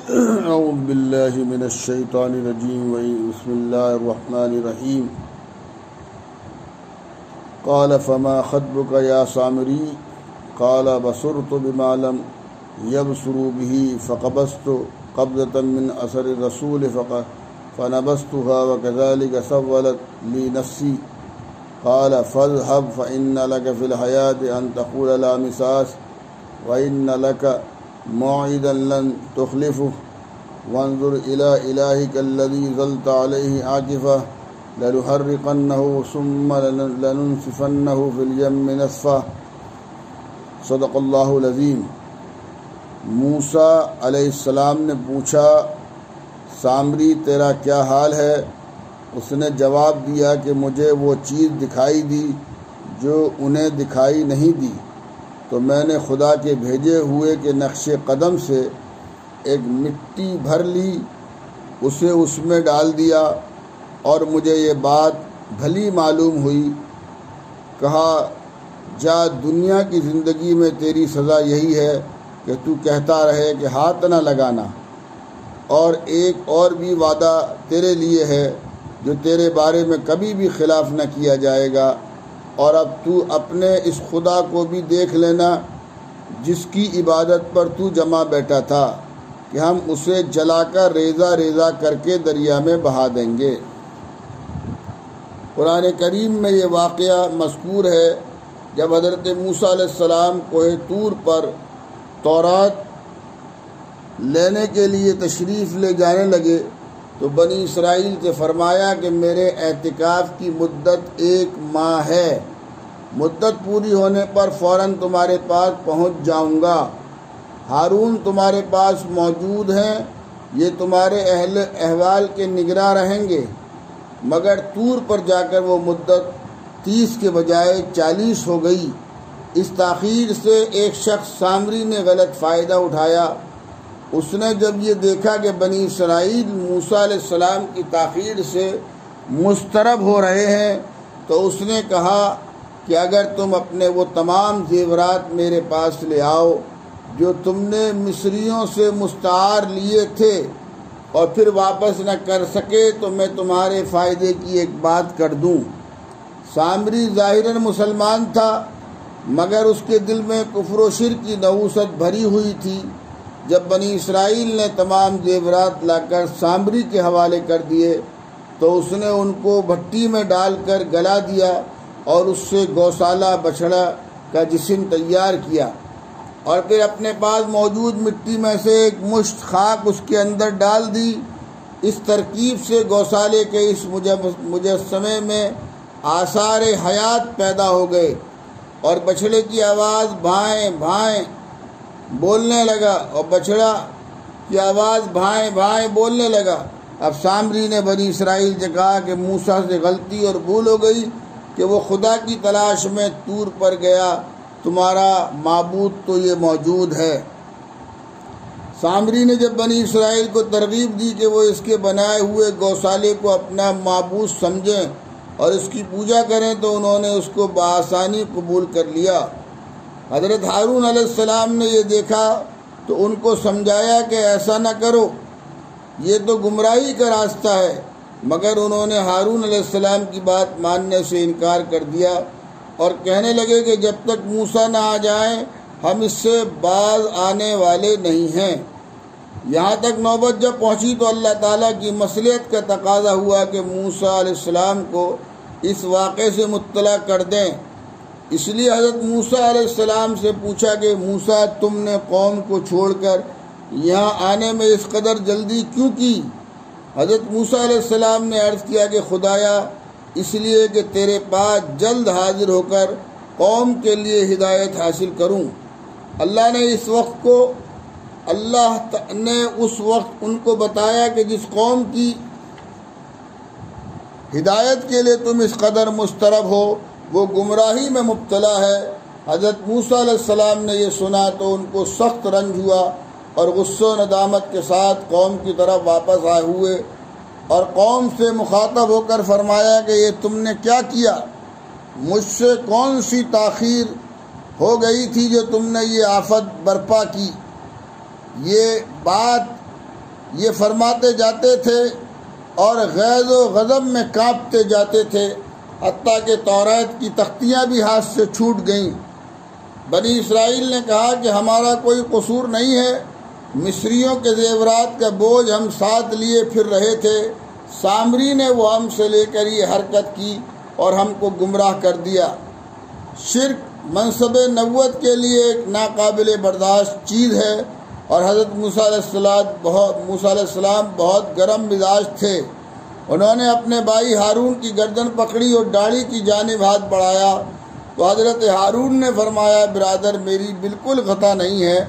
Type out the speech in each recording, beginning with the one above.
اعوذ باللہ من الشیطان الرجیم بسم اللہ الرحمن الرحیم قال فما خطبك یا سامری قال بصرت بما لم يبصروا به فقبضت قبضة من اثر الرسول فنبذتها وكذلك سولت لي نفسي قال فاذهب فإن لك في الحياة أن تقول لا مساس وإن لك موعدا لن تخلفه وانظر إلى إلهك الذي ظلت عليه عاكفا لنحرقنه ثم لننسفنه في اليم نسفا صدق اللہ العظیم۔ موسیٰ علیہ السلام نے پوچھا سامری تیرا کیا حال ہے؟ اس نے جواب دیا کہ مجھے وہ چیز دکھائی دی جو انہیں دکھائی نہیں دی، تو میں نے خدا کے بھیجے ہوئے کے نقش قدم سے ایک مٹی بھر لی، اسے اس میں ڈال دیا اور مجھے یہ بات بھلی معلوم ہوئی۔ کہا جا دنیا کی زندگی میں تیری سزا یہی ہے کہ تو کہتا رہے کہ ہاتھ نہ لگانا، اور ایک اور بھی وعدہ تیرے لیے ہے جو تیرے بارے میں کبھی بھی خلاف نہ کیا جائے گا، اور اب تو اپنے اس خدا کو بھی دیکھ لینا جس کی عبادت پر تو جمع بیٹھا تھا کہ ہم اسے جلا کر ریزہ ریزہ کر کے دریا میں بہا دیں گے۔ قرآن کریم میں یہ واقعہ مذکور ہے جب حضرت موسیٰ علیہ السلام کوہ طور پر تورات لینے کے لیے تشریف لے جانے لگے تو بنی اسرائیل سے فرمایا کہ میرے اعتکاف کی مدت 1 ماہ ہے، مدت پوری ہونے پر فوراً تمہارے پاس پہنچ جاؤں گا۔ ہارون تمہارے پاس موجود ہیں، یہ تمہارے احوال کے نگراں رہیں گے، مگر طور پر جا کر وہ مدت 30 کے بجائے 40 ہو گئی۔ اس تاخیر سے ایک شخص سامری نے غلط فائدہ اٹھایا۔ اس نے جب یہ دیکھا کہ بنی اسرائیل موسیٰ علیہ السلام کی تاخیر سے مضطرب ہو رہے ہیں تو اس نے کہا کہ اگر تم اپنے وہ تمام زیورات میرے پاس لے آؤ جو تم نے مصریوں سے مستعار لیے تھے اور پھر واپس نہ کر سکے تو میں تمہارے فائدے کی ایک بات کر دوں۔ سامری ظاہراً مسلمان تھا مگر اس کے دل میں کفر و شرک کی نحوست بھری ہوئی تھی۔ جب بنی اسرائیل نے تمام زیورات لا کر سامری کے حوالے کر دیے تو اس نے ان کو بھٹی میں ڈال کر گلا دیا اور اس سے گوشالہ بچھڑا کا جسم تیار کیا، اور پھر اپنے پاس موجود مٹی میں سے ایک مشت خاک اس کے اندر ڈال دی۔ اس ترکیب سے گوشالے کے اس مجسمے میں آثار حیات پیدا ہو گئے اور بچھڑے کی آواز بھائیں بھائیں بولنے لگا اور بچڑا کی آواز بھائیں بھائیں بولنے لگا۔ اب سامری نے بنی اسرائیل سے کہا کہ موسیٰ سے غلطی اور بھول ہو گئی کہ وہ خدا کی تلاش میں طور پر گیا، تمہارا معبود تو یہ موجود ہے۔ سامری نے جب بنی اسرائیل کو ترغیب دی کہ وہ اس کے بنائے ہوئے گوشالے کو اپنا معبود سمجھیں اور اس کی پوجا کریں تو انہوں نے اس کو بآسانی قبول کر لیا۔ حضرت ہارون علیہ السلام نے یہ دیکھا تو ان کو سمجھایا کہ ایسا نہ کرو، یہ تو گمراہی کا راستہ ہے، مگر انہوں نے ہارون علیہ السلام کی بات ماننے سے انکار کر دیا اور کہنے لگے کہ جب تک موسیٰ نہ آ جائیں ہم اس سے باز آنے والے نہیں ہیں۔ یہاں تک نوبت جب پہنچی تو اللہ تعالیٰ کی مصلحت کا تقاضا ہوا کہ موسیٰ علیہ السلام کو اس واقعے سے مطلع کر دیں۔ اس لیے حضرت موسیٰ علیہ السلام سے پوچھا کہ موسیٰ تم نے قوم کو چھوڑ کر یہاں آنے میں اس قدر جلدی کیوں کی؟ حضرت موسیٰ علیہ السلام نے عرض کیا کہ خدایا اس لیے کہ تیرے پاس جلد حاضر ہو کر قوم کے لیے ہدایت حاصل کروں۔ اللہ نے اس وقت ان کو بتایا کہ جس قوم کی ہدایت کے لیے تم اس قدر مضطرب ہو وہ گمراہی میں مبتلا ہے۔ حضرت موسیٰ علیہ السلام نے یہ سنا تو ان کو سخت رنج ہوا اور غصہ و ندامت کے ساتھ قوم کی طرف واپس آئے ہوئے اور قوم سے مخاطب ہو کر فرمایا کہ یہ تم نے کیا کیا؟ مجھ سے کون سی تاخیر ہو گئی تھی جو تم نے یہ آفت برپا کی؟ یہ بات یہ فرماتے جاتے تھے اور غیظ و غضب میں کانپتے جاتے تھے، حتیٰ کہ تورات کی تختیاں بھی ہاتھ سے چھوٹ گئیں۔ بنی اسرائیل نے کہا کہ ہمارا کوئی قصور نہیں ہے، مصریوں کے زیورات کا بوجھ ہم ساتھ لیے پھر رہے تھے، سامری نے وہ ہم سے لے کر یہ حرکت کی اور ہم کو گمراہ کر دیا۔ شرک منصب نبوت کے لیے ایک ناقابل برداشت چیز ہے، اور حضرت موسیٰ علیہ السلام بہت گرم مزاج تھے۔ انہوں نے اپنے بھائی ہارون کی گردن پکڑی اور داڑھی کی جانب ہاتھ بڑھایا تو حضرت ہارون نے فرمایا، برادر میری بالکل خطا نہیں ہے،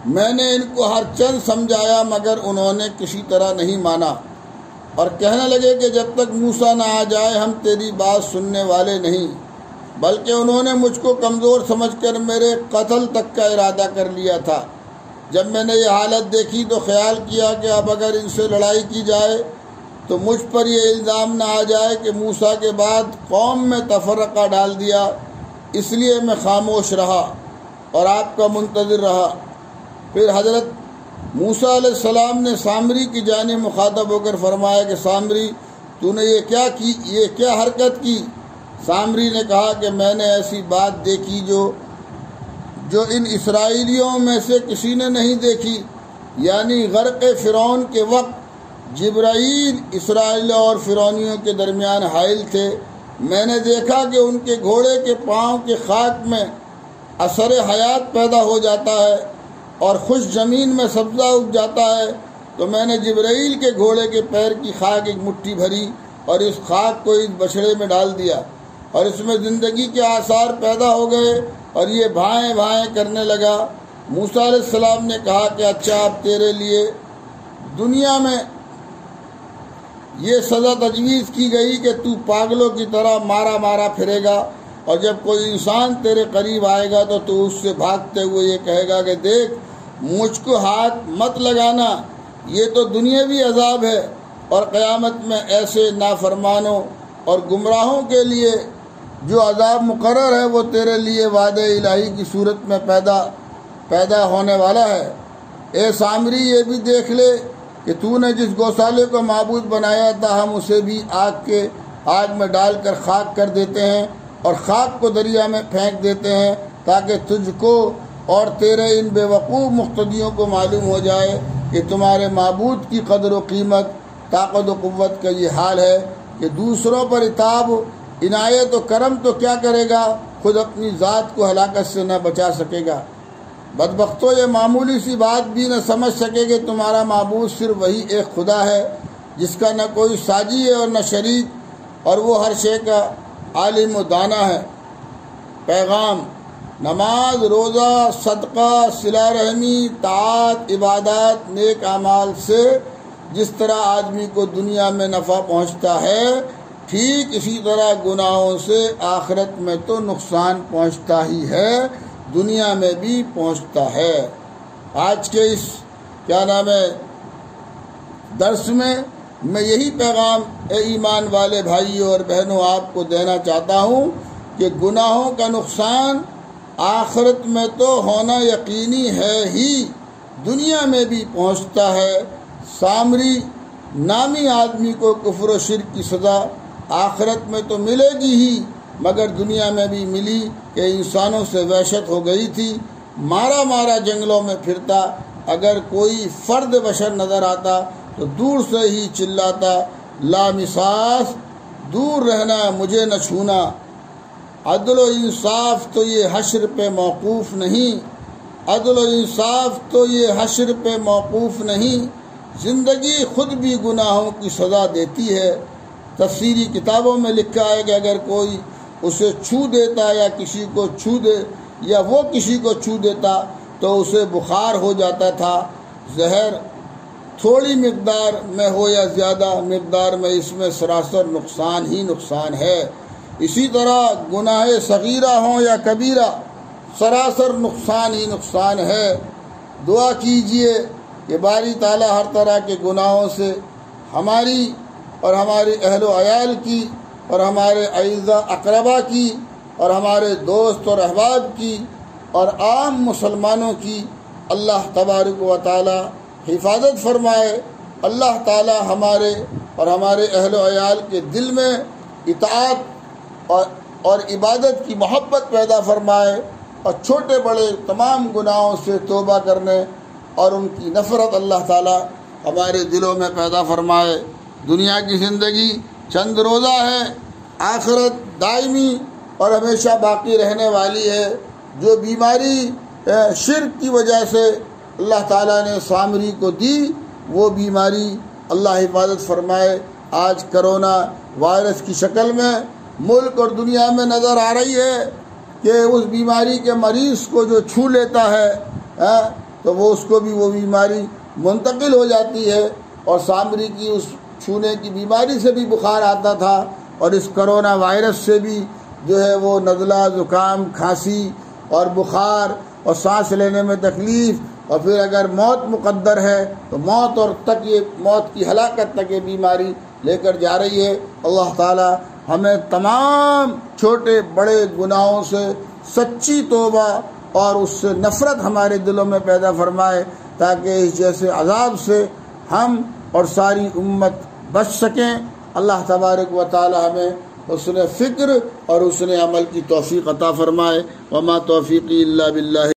میں نے ان کو ہر چند سمجھایا مگر انہوں نے کسی طرح نہیں مانا، اور کہنے لگے کہ جب تک موسیٰ نہ آ جائے ہم تیری بات سننے والے نہیں، بلکہ انہوں نے مجھ کو کمزور سمجھ کر میرے قتل تک کا ارادہ کر لیا تھا۔ جب میں نے یہ حالت دیکھی تو خیال کیا کہ اب اگر ان سے لڑائی کی جائے تو مجھ پر یہ الزام نہ آ جائے کہ موسیٰ کے بعد قوم میں تفرقہ ڈال دیا، اس لیے میں خاموش رہا اور آپ کا منتظر رہا۔ پھر حضرت موسیٰ علیہ السلام نے سامری کی جانب مخاطب ہو کر فرمایا کہ سامری تو نے یہ کیا حرکت کی؟ سامری نے کہا کہ میں نے ایسی بات دیکھی جو ان اسرائیلیوں میں سے کسی نے نہیں دیکھی، یعنی غرق فرعون کے وقت جبرائیل اسرائیل اور فرعونیوں کے درمیان حائل تھے۔ میں نے دیکھا کہ ان کے گھوڑے کے پاؤں کے خاک میں اثر حیات پیدا ہو جاتا ہے اور خوش زمین میں سبزہ اگ جاتا ہے، تو میں نے جبرائیل کے گھوڑے کے پیر کی خاک ایک مٹھی بھری اور اس خاک کو اس بچھڑے میں ڈال دیا، اور اس میں زندگی کے آثار پیدا ہو گئے اور یہ بھائیں بھائیں کرنے لگا۔ موسیٰ علیہ السلام نے کہا کہ اچھا، اب تیرے لیے دنیا میں یہ سزا تجویز کی گئی کہ تو پاگلوں کی طرح مارا پھرے گا، اور جب کوئی انسان تیرے قریب آئے گا تو اس سے بھاگتے ہوئے یہ کہے گا کہ دیکھ مجھ کو ہاتھ مت لگانا، یہ تو دنیاوی عذاب ہے، اور قیامت میں ایسے نافرمانوں اور گمراہوں کے لیے جو عذاب مقرر ہے وہ تیرے لیے وعدہ الہی کی صورت میں پیدا ہونے والا ہے۔ اے سامری، یہ بھی دیکھ لے کہ تو نے جس گوسالے کو معبود بنایا تھا ہم اسے بھی آگ میں ڈال کر خاک کر دیتے ہیں اور خاک کو دریا میں پھینک دیتے ہیں، تاکہ تجھ کو اور تیرے ان بے وقوف مقتدیوں کو معلوم ہو جائے کہ تمہارے معبود کی قدر و قیمت، طاقت و قوت کا یہ حال ہے کہ دوسروں پر عتاب عنایت و کرم تو کیا کرے گا، خود اپنی ذات کو ہلاکت سے نہ بچا سکے گا۔ بدبختو، یہ معمولی سی بات بھی نہ سمجھ سکے کہ تمہارا معبود صرف وہی ایک خدا ہے جس کا نہ کوئی ساجی ہے اور نہ شریک، اور وہ ہر شے کا عالم و دانا ہے۔ پیغام: نماز، روزہ، صدقہ، صلہ رحمی، طاعت، عبادات، نیک اعمال سے جس طرح آدمی کو دنیا میں نفع پہنچتا ہے، ٹھیک اسی طرح گناہوں سے آخرت میں تو نقصان پہنچتا ہی ہے، دنیا میں بھی پہنچتا ہے۔ آج کے اس درس میں یہی پیغام اے ایمان والے بھائیوں اور بہنوں آپ کو دینا چاہتا ہوں کہ گناہوں کا نقصان آخرت میں تو ہونا یقینی ہے ہی، دنیا میں بھی پہنچتا ہے۔ سامری نامی آدمی کو کفر و شرک کی سزا آخرت میں تو ملے گی ہی، مگر دنیا میں بھی ملی کہ انسانوں سے وحشت ہو گئی تھی، مارا جنگلوں میں پھرتا، اگر کوئی فرد بشر نظر آتا تو دور سے ہی چلاتا، لا مساس، دور رہنا، مجھے نہ چھونا۔ عدل و انصاف تو یہ حشر پہ موقوف نہیں، عدل و انصاف تو یہ حشر پہ موقوف نہیں، زندگی خود بھی گناہوں کی سزا دیتی ہے۔ تفسیری کتابوں میں لکھا ہے کہ اگر کوئی اسے چھو دیتا یا کسی کو چھو دے یا وہ کسی کو چھو دیتا تو اسے بخار ہو جاتا تھا۔ زہر تھوڑی مقدار میں ہو یا زیادہ مقدار میں، اس میں سراسر نقصان ہی نقصان ہے۔ اسی طرح گناہ صغیرہ ہوں یا کبیرہ، سراسر نقصان ہی نقصان ہے۔ دعا کیجئے کہ باری تعالیٰ ہر طرح کے گناہوں سے ہماری اور ہمارے اہل و عیال کی اور ہمارے اعزا اقربا کی اور ہمارے دوست اور احباب کی اور عام مسلمانوں کی اللہ تبارک و تعالیٰ حفاظت فرمائے۔ اللہ تعالی ہمارے اور ہمارے اہل و عیال کے دل میں اطاعت اور عبادت کی محبت پیدا فرمائے، اور چھوٹے بڑے تمام گناہوں سے توبہ کرنے اور ان کی نفرت اللہ تعالی ہمارے دلوں میں پیدا فرمائے۔ دنیا کی زندگی چند روزہ ہے، آخرت دائمی اور ہمیشہ باقی رہنے والی ہے۔ جو بیماری شرک کی وجہ سے اللہ تعالیٰ نے سامری کو دی، وہ بیماری اللہ حفاظت فرمائے۔ آج کرونا وائرس کی شکل میں ملک اور دنیا میں نظر آ رہی ہے کہ اس بیماری کے مریض کو جو چھو لیتا ہے تو وہ اس کو بھی وہ بیماری منتقل ہو جاتی ہے، اور سامری کی اس چھونے کی بیماری سے بھی بخار آتا تھا، اور اس کرونا وائرس سے بھی جو ہے وہ نزلہ، زکام، کھانسی اور بخار اور سانس لینے میں تکلیف، اور پھر اگر موت مقدر ہے تو موت کی ہلاکت تک یہ بیماری لے کر جا رہی ہے۔ اللہ تعالی ہمیں تمام چھوٹے بڑے گناہوں سے سچی توبہ اور اس سے نفرت ہمارے دلوں میں پیدا فرمائے، تاکہ اس جیسے عذاب سے ہم اور ساری امت بچ سکیں۔ اللہ تبارک و تعالی ہمیں حسن فکر اور حسن عمل کی توفیق عطا فرمائے۔ وما توفیقی الا باللہ۔